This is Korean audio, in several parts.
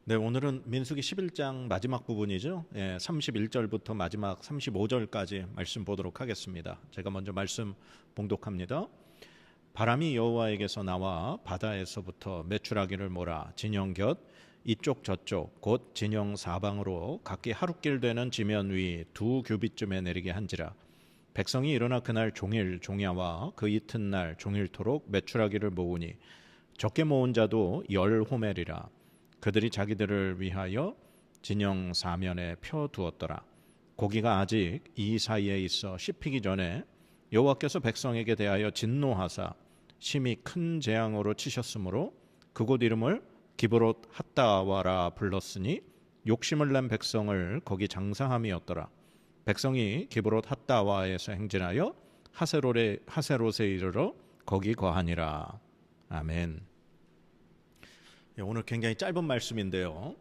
네, 오늘은 민수기 11장 마지막 부분이죠. 31절부터 마지막 35절까지 말씀 보도록 하겠습니다. 제가 먼저 말씀 봉독합니다. 바람이 여호와에게서 나와 바다에서부터 메추라기를 몰아 진영 곁 이쪽 저쪽 곧 진영 사방으로 각기 하루길 되는 지면 위 2규빗쯤에 내리게 한지라. 백성이 일어나 그날 종일 종야와 그 이튿날 종일토록 메추라기를 모으니 적게 모은 자도 10호멜이라. 그들이 자기들을 위하여 진영 사면에 펴 두었더라. 고기가 아직 이 사이에 있어 씹히기 전에 여호와께서 백성에게 대하여 진노하사 심히 큰 재앙으로 치셨으므로 그곳 이름을 기브롯 핫다와라 불렀으니 욕심을 낸 백성을 거기 장사함이었더라. 백성이 기브롯 핫다와에서 행진하여 하세롯에 이르러 거기 거하니라. 아멘. 오늘 굉장히 짧은 말씀인데요.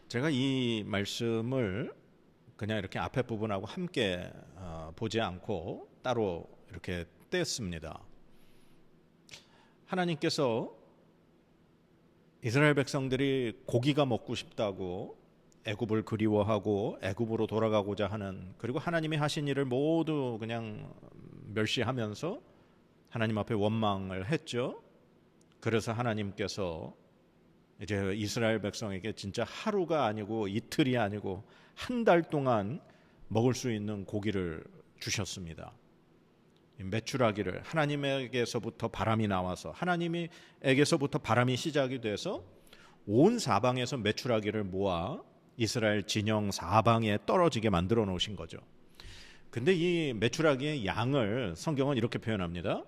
제가 이 말씀을 그냥 이렇게 앞에 부분하고 함께 보지 않고 따로 이렇게 떼었습니다. 하나님께서 이스라엘 백성들이 고기가 먹고 싶다고 애굽을 그리워하고 애굽으로 돌아가고자 하는, 그리고 하나님이 하신 일을 모두 그냥 멸시하면서 하나님 앞에 원망을 했죠. 그래서 하나님께서 이제 이스라엘 백성에게 진짜 하루가 아니고 이틀이 아니고 한 달 동안 먹을 수 있는 고기를 주셨습니다. 메추라기를, 하나님에게서부터 바람이 나와서, 하나님에게서부터 바람이 시작이 돼서 온 사방에서 메추라기를 모아 이스라엘 진영 사방에 떨어지게 만들어 놓으신 거죠. 근데 이 메추라기의 양을 성경은 이렇게 표현합니다.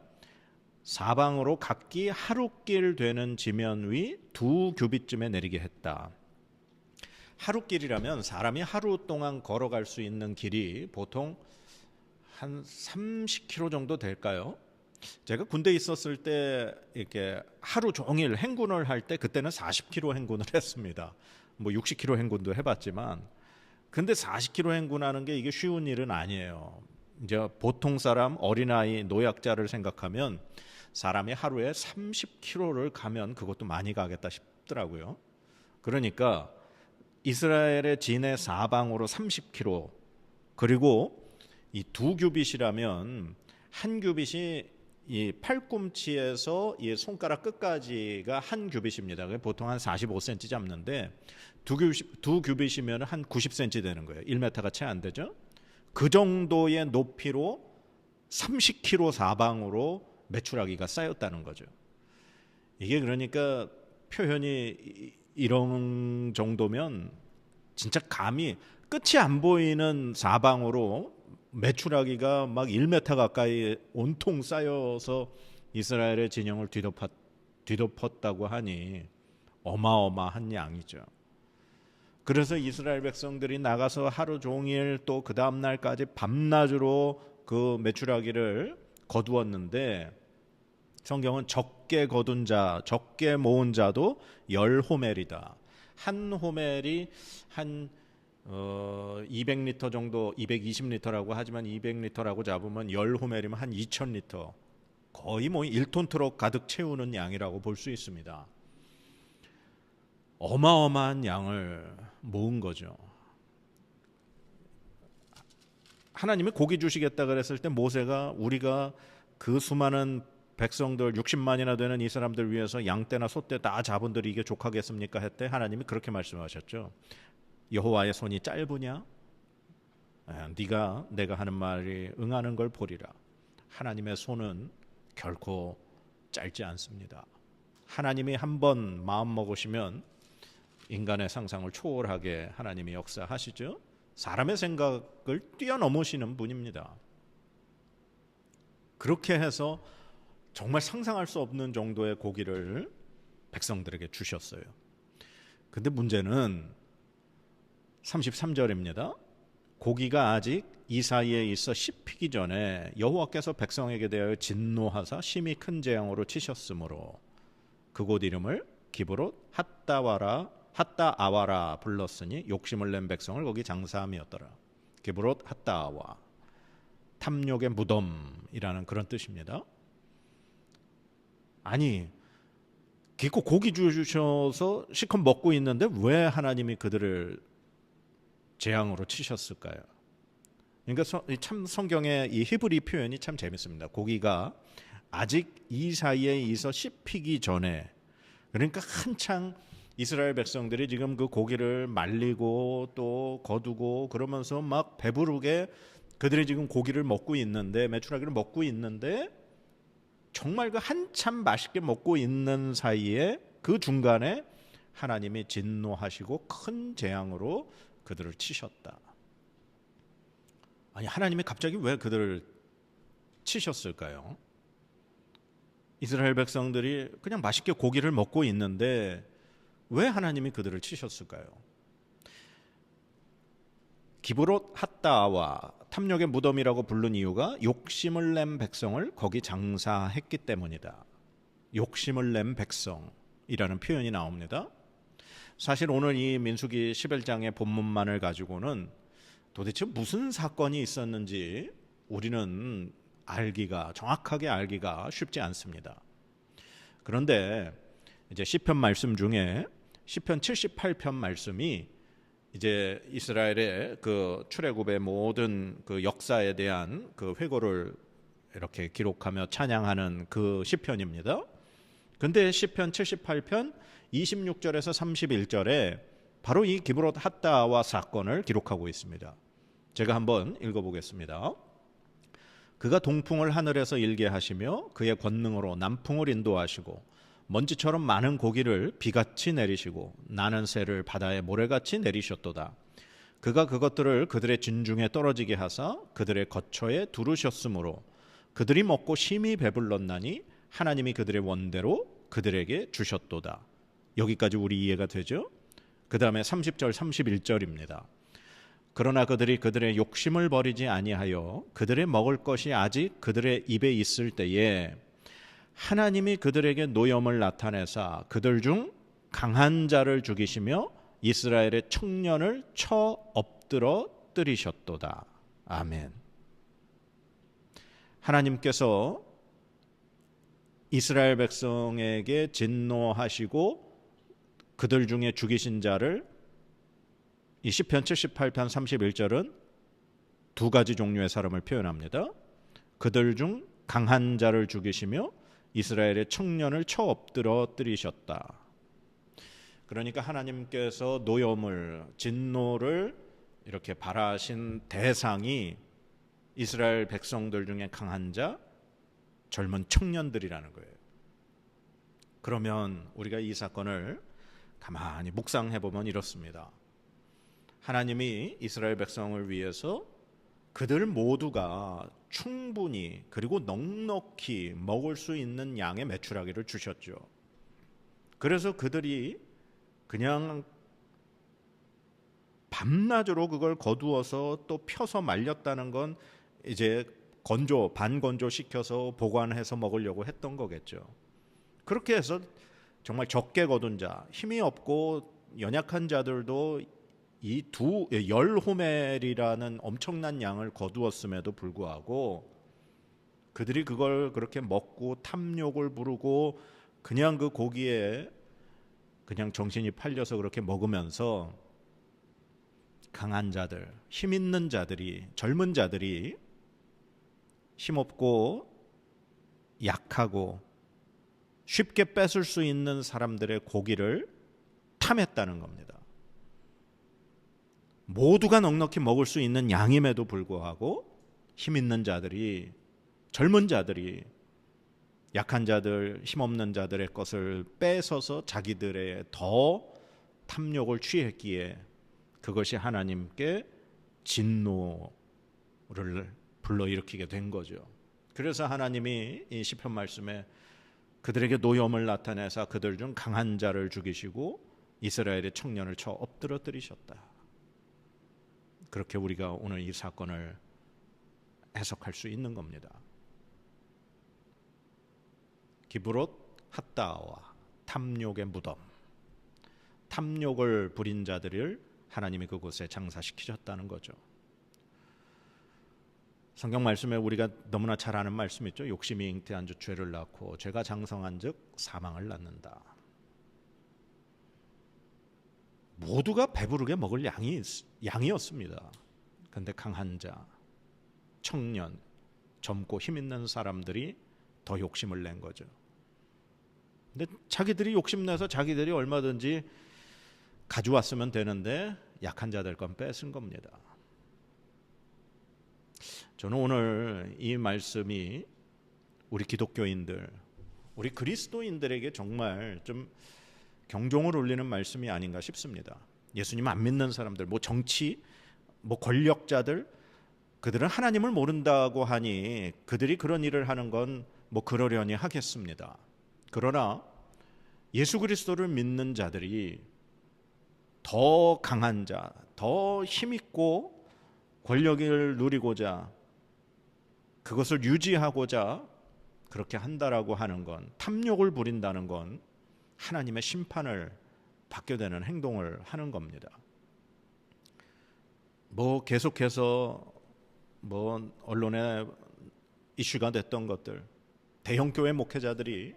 사방으로 각기 하루길 되는 지면 위 2규빗쯤에 내리게 했다. 하루길이라면 사람이 하루 동안 걸어갈 수 있는 길이 보통 한 30km 정도 될까요? 제가 군대에 있었을 때 이렇게 하루 종일 행군을 할 때 그때는 40km 행군을 했습니다. 뭐 60km 행군도 해봤지만, 근데 40km 행군하는 게 이게 쉬운 일은 아니에요. 이제 보통 사람, 어린아이, 노약자를 생각하면 사람이 하루에 30km를 가면 그것도 많이 가겠다 싶더라고요. 그러니까 이스라엘의 진해 사방으로 30km, 그리고 이 2규빗이라면 한 규빗이 이 팔꿈치에서 이 손가락 끝까지가 한 규빗입니다. 보통 한 45cm 잡는데 두 규빗이면 한 90cm 되는 거예요. 1m가 채 안 되죠. 그 정도의 높이로 30km 사방으로 메추라기가 쌓였다는 거죠. 이게 그러니까 표현이 이런 정도면 진짜 감히 끝이 안 보이는 사방으로 메추라기가 막 1m 가까이 온통 쌓여서 이스라엘의 진영을 뒤덮었다고 하니 어마어마한 양이죠. 그래서 이스라엘 백성들이 나가서 하루 종일 또 그 다음 날까지 밤낮으로 그 메추라기를 거두었는데, 성경은 적게 거둔 자, 적게 모은 자도 10호멜이다. 한 호멜이 한 200리터 정도, 220리터라고 하지만 200리터라고 잡으면 10호멜이면 한 2000리터, 거의 뭐 1톤 트럭 가득 채우는 양이라고 볼 수 있습니다. 어마어마한 양을 모은 거죠. 하나님이 고기 주시겠다 그랬을 때 모세가 우리가 그 수많은 백성들 60만이나 되는 이 사람들 위해서 양떼나 소떼 다 잡은들이 이게 족하겠습니까 했대. 하나님이 그렇게 말씀하셨죠. 여호와의 손이 짧으냐? 네가 내가 하는 말이 응하는 걸 보리라. 하나님의 손은 결코 짧지 않습니다. 하나님이 한번 마음 먹으시면 인간의 상상을 초월하게 하나님이 역사하시죠. 사람의 생각을 뛰어넘으시는 분입니다. 그렇게 해서 정말 상상할 수 없는 정도의 고기를 백성들에게 주셨어요. 근데 문제는 33절입니다. 고기가 아직 이 사이에 있어 씹히기 전에 여호와께서 백성에게 대하여 진노하사 심히 큰 재앙으로 치셨으므로 그곳 이름을 기브롯 핫다아와라 불렀으니 욕심을 낸 백성을 거기 장사함이었더라. 기브롯 핫다아와, 탐욕의 무덤이라는 그런 뜻입니다. 아니, 기껏 고기 주셔서 실컷 먹고 있는데 왜 하나님이 그들을 재앙으로 치셨을까요? 그러니까 참 성경의 이 히브리 표현이 참 재밌습니다. 고기가 아직 이 사이에 있어 씹히기 전에, 그러니까 한창 이스라엘 백성들이 지금 그 고기를 말리고 또 거두고 그러면서 막 배부르게 그들이 지금 고기를 먹고 있는데, 메추라기를 먹고 있는데, 정말 그 한참 맛있게 먹고 있는 사이에 그 중간에 하나님이 진노하시고 큰 재앙으로 그들을 치셨다. 아니, 하나님이 갑자기 왜 그들을 치셨을까요? 이스라엘 백성들이 그냥 맛있게 고기를 먹고 있는데 왜 하나님이 그들을 치셨을까요? 기브롯 핫다와 탐욕의 무덤이라고 부른 이유가 욕심을 낸 백성을 거기 장사했기 때문이다. 욕심을 낸 백성이라는 표현이 나옵니다. 사실 오늘 이 민수기 11장의 본문만을 가지고는 도대체 무슨 사건이 있었는지 우리는 정확하게 알기가 쉽지 않습니다. 그런데 이제 시편 말씀 중에 시편 78편 말씀이 이제 이스라엘의 그 출애굽의 모든 그 역사에 대한 그 회고를 이렇게 기록하며 찬양하는 그 시편입니다. 근데 시편 78편 26절에서 31절에 바로 이 기브롯 핫다와 사건을 기록하고 있습니다. 제가 한번 읽어보겠습니다. 그가 동풍을 하늘에서 일게 하시며 그의 권능으로 남풍을 인도하시고 먼지처럼 많은 고기를 비같이 내리시고 나는 새를 바다에 모래같이 내리셨도다. 그가 그것들을 그들의 진중에 떨어지게 하사 그들의 거처에 두르셨으므로 그들이 먹고 심히 배불렀나니 하나님이 그들의 원대로 그들에게 주셨도다. 여기까지 우리 이해가 되죠? 그 다음에 30절 31절입니다. 그러나 그들이 그들의 욕심을 버리지 아니하여 그들의 먹을 것이 아직 그들의 입에 있을 때에 하나님이 그들에게 노염을 나타내사 그들 중 강한 자를 죽이시며 이스라엘의 청년을 쳐 엎드러 뜨리셨도다. 아멘. 하나님께서 이스라엘 백성에게 진노하시고 그들 중에 죽이신 자를 이 시편 78편 31절은 두 가지 종류의 사람을 표현합니다. 그들 중 강한 자를 죽이시며 이스라엘의 청년을 쳐 엎드러 뜨리셨다. 그러니까 하나님께서 노염을, 진노를 이렇게 발하신 대상이 이스라엘 백성들 중에 강한 자, 젊은 청년들이라는 거예요. 그러면 우리가 이 사건을 가만히 묵상해 보면 이렇습니다. 하나님이 이스라엘 백성을 위해서 그들 모두가 충분히 그리고 넉넉히 먹을 수 있는 양의 메추라기를 주셨죠. 그래서 그들이 그냥 밤낮으로 그걸 거두어서 또 펴서 말렸다는 건 이제 반건조 시켜서 보관해서 먹으려고 했던 거겠죠. 그렇게 해서 정말 적게 거둔 자, 힘이 없고 연약한 자들도 이 10호멜이라는 엄청난 양을 거두었음에도 불구하고 그들이 그걸 그렇게 먹고 탐욕을 부르고 그냥 그 고기에 그냥 정신이 팔려서 그렇게 먹으면서 강한 자들, 힘 있는 자들이, 젊은 자들이 힘없고 약하고 쉽게 뺏을 수 있는 사람들의 고기를 탐했다는 겁니다. 모두가 넉넉히 먹을 수 있는 양임에도 불구하고 힘 있는 자들이, 젊은 자들이 약한 자들, 힘없는 자들의 것을 뺏어서 자기들의 더 탐욕을 취했기에 그것이 하나님께 진노를 불러일으키게 된 거죠. 그래서 하나님이 이 시편 말씀에 그들에게 노염을 나타내사 그들 중 강한 자를 죽이시고 이스라엘의 청년을 쳐 엎드려 뜨리셨다. 그렇게 우리가 오늘 이 사건을 해석할 수 있는 겁니다. 기브롯 핫다와 탐욕의 무덤, 탐욕을 부린 자들을 하나님이 그곳에 장사시키셨다는 거죠. 성경 말씀에 우리가 너무나 잘 아는 말씀 있죠. 욕심이 잉태한 즉 죄를 낳고 죄가 장성한 즉 사망을 낳는다. 모두가 배부르게 먹을 양이었습니다. 그런데 강한 자, 청년, 젊고 힘 있는 사람들이 더 욕심을 낸 거죠. 근데 자기들이 욕심내서 자기들이 얼마든지 가져왔으면 되는데 약한 자들 건 뺏은 겁니다. 저는 오늘 이 말씀이 우리 기독교인들, 우리 그리스도인들에게 정말 좀 경종을 울리는 말씀이 아닌가 싶습니다. 예수님 안 믿는 사람들, 정치, 권력자들, 그들은 하나님을 모른다고 하니 그들이 그런 일을 하는 건 그러려니 하겠습니다. 그러나 예수 그리스도를 믿는 자들이 더 강한 자, 더 힘있고 권력을 누리고자, 그것을 유지하고자 그렇게 한다라고 하는 건, 탐욕을 부린다는 건 하나님의 심판을 받게 되는 행동을 하는 겁니다. 계속해서 언론에 이슈가 됐던 것들, 대형 교회 목회자들이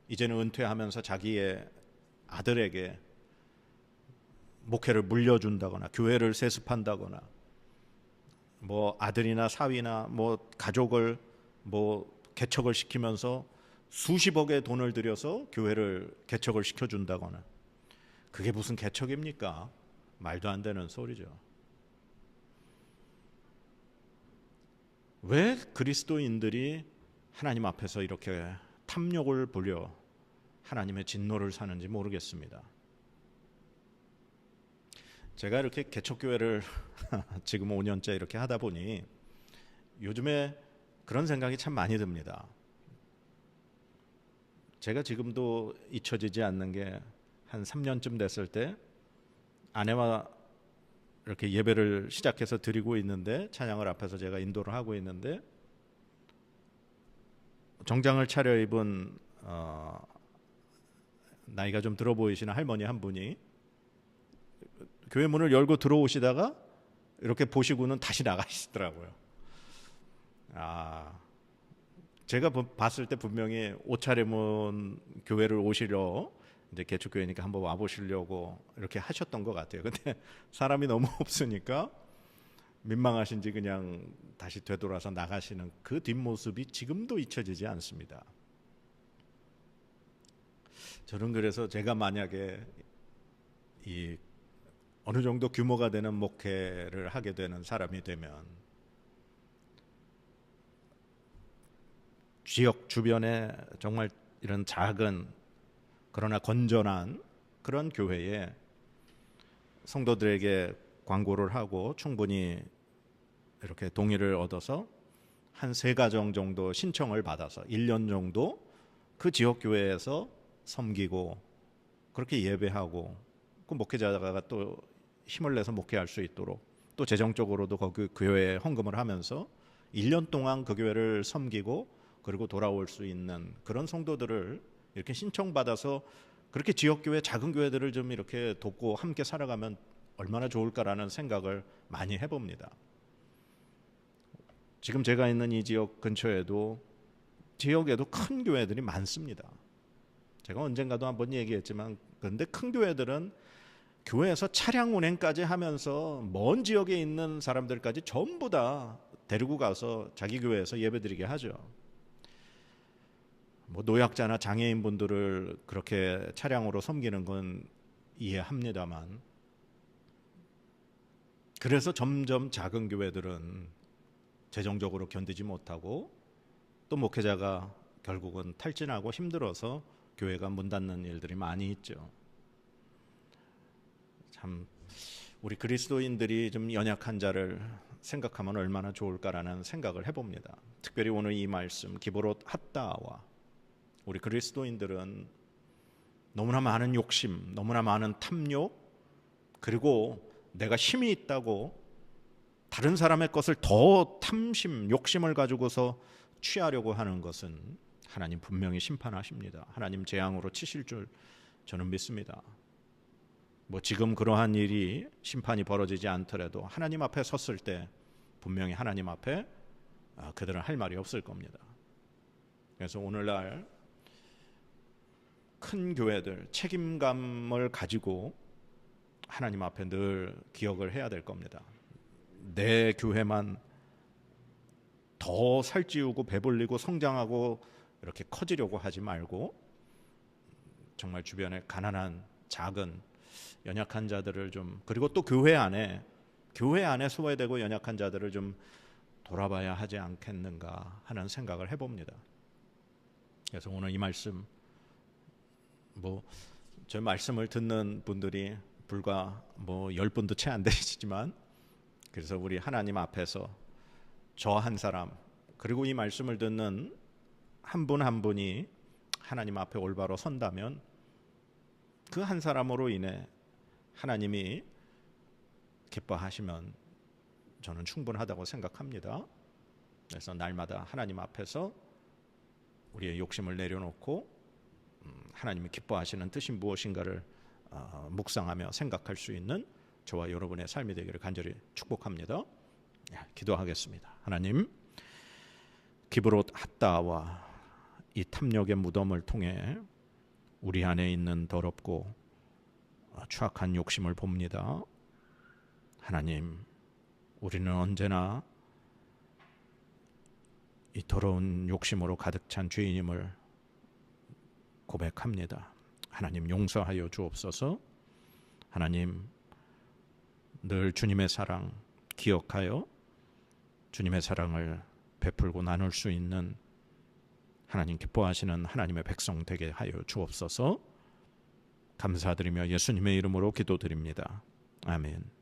이제는 은퇴하면서 자기의 아들에게 목회를 물려준다거나 교회를 세습한다거나 아들이나 사위나 가족을 개척을 시키면서 수십억의 돈을 들여서 교회를 개척을 시켜준다거나, 그게 무슨 개척입니까? 말도 안 되는 소리죠. 왜 그리스도인들이 하나님 앞에서 이렇게 탐욕을 부려 하나님의 진노를 사는지 모르겠습니다. 제가 이렇게 개척교회를 지금 5년째 이렇게 하다 보니 요즘에 그런 생각이 참 많이 듭니다. 제가 지금도 잊혀지지 않는 게, 한 3년쯤 됐을 때 아내와 이렇게 예배를 시작해서 드리고 있는데, 찬양을 앞에서 제가 인도를 하고 있는데, 정장을 차려입은 나이가 좀 들어 보이시는 할머니 한 분이 교회 문을 열고 들어오시다가 이렇게 보시고는 다시 나가시더라고요. 제가 봤을 때 분명히 옷차림은 교회를 오시려, 이제 개척교회니까 한번 와보시려고 이렇게 하셨던 것 같아요. 근데 사람이 너무 없으니까 민망하신지 그냥 다시 되돌아서 나가시는 그 뒷모습이 지금도 잊혀지지 않습니다. 저는 그래서 제가 만약에 어느 정도 규모가 되는 목회를 하게 되는 사람이 되면 지역 주변에 정말 이런 작은 그러나 건전한 그런 교회에 성도들에게 광고를 하고 충분히 이렇게 동의를 얻어서 한 3가정 정도 신청을 받아서 1년 정도 그 지역 교회에서 섬기고 그렇게 예배하고, 그 목회자가 또 힘을 내서 목회할 수 있도록 또 재정적으로도 그 교회에 헌금을 하면서 1년 동안 그 교회를 섬기고 그리고 돌아올 수 있는 그런 성도들을 이렇게 신청받아서 그렇게 지역교회, 작은 교회들을 좀 이렇게 돕고 함께 살아가면 얼마나 좋을까라는 생각을 많이 해봅니다. 지금 제가 있는 이 지역 근처에도 지역에도 큰 교회들이 많습니다. 제가 언젠가도 한번 얘기했지만, 그런데 큰 교회들은 교회에서 차량 운행까지 하면서 먼 지역에 있는 사람들까지 전부 다 데리고 가서 자기 교회에서 예배드리게 하죠. 노약자나 장애인분들을 그렇게 차량으로 섬기는 건 이해합니다만, 그래서 점점 작은 교회들은 재정적으로 견디지 못하고 또 목회자가 결국은 탈진하고 힘들어서 교회가 문 닫는 일들이 많이 있죠. 참 우리 그리스도인들이 좀 연약한 자를 생각하면 얼마나 좋을까라는 생각을 해봅니다. 특별히 오늘 이 말씀 기브롯 핫다와 우리 그리스도인들은 너무나 많은 욕심, 너무나 많은 탐욕, 그리고 내가 힘이 있다고 다른 사람의 것을 더 탐심, 욕심을 가지고서 취하려고 하는 것은 하나님 분명히 심판하십니다. 하나님 재앙으로 치실 줄 저는 믿습니다. 지금 그러한 일이 심판이 벌어지지 않더라도 하나님 앞에 섰을 때 분명히 하나님 앞에 그들은 할 말이 없을 겁니다. 그래서 오늘날 큰 교회들 책임감을 가지고 하나님 앞에 늘 기억을 해야 될 겁니다. 내 교회만 더 살찌우고 배불리고 성장하고 이렇게 커지려고 하지 말고 정말 주변에 가난한 작은 연약한 자들을 좀, 그리고 또 교회 안에 소외되고 연약한 자들을 좀 돌아봐야 하지 않겠는가 하는 생각을 해봅니다. 그래서 오늘 이 말씀, 저 말씀을 듣는 분들이 불과 10분도 채 안 되시지만, 그래서 우리 하나님 앞에서 저 한 사람, 그리고 이 말씀을 듣는 한 분 한 분이 하나님 앞에 올바로 선다면 그 한 사람으로 인해 하나님이 기뻐하시면 저는 충분하다고 생각합니다. 그래서 날마다 하나님 앞에서 우리의 욕심을 내려놓고 하나님이 기뻐하시는 뜻이 무엇인가를 묵상하며 생각할 수 있는 저와 여러분의 삶이 되기를 간절히 축복합니다. 기도하겠습니다. 하나님, 기브롯 핫다와 이 탐욕의 무덤을 통해 우리 안에 있는 더럽고 추악한 욕심을 봅니다. 하나님, 우리는 언제나 이 더러운 욕심으로 가득 찬 죄인임을 고백합니다. 하나님, 용서하여 주옵소서. 하나님, 늘 주님의 사랑 기억하여 주님의 사랑을 베풀고 나눌 수 있는 하나님 기뻐하시는 하나님의 백성 되게 하여 주옵소서. 감사드리며 예수님의 이름으로 기도드립니다. 아멘.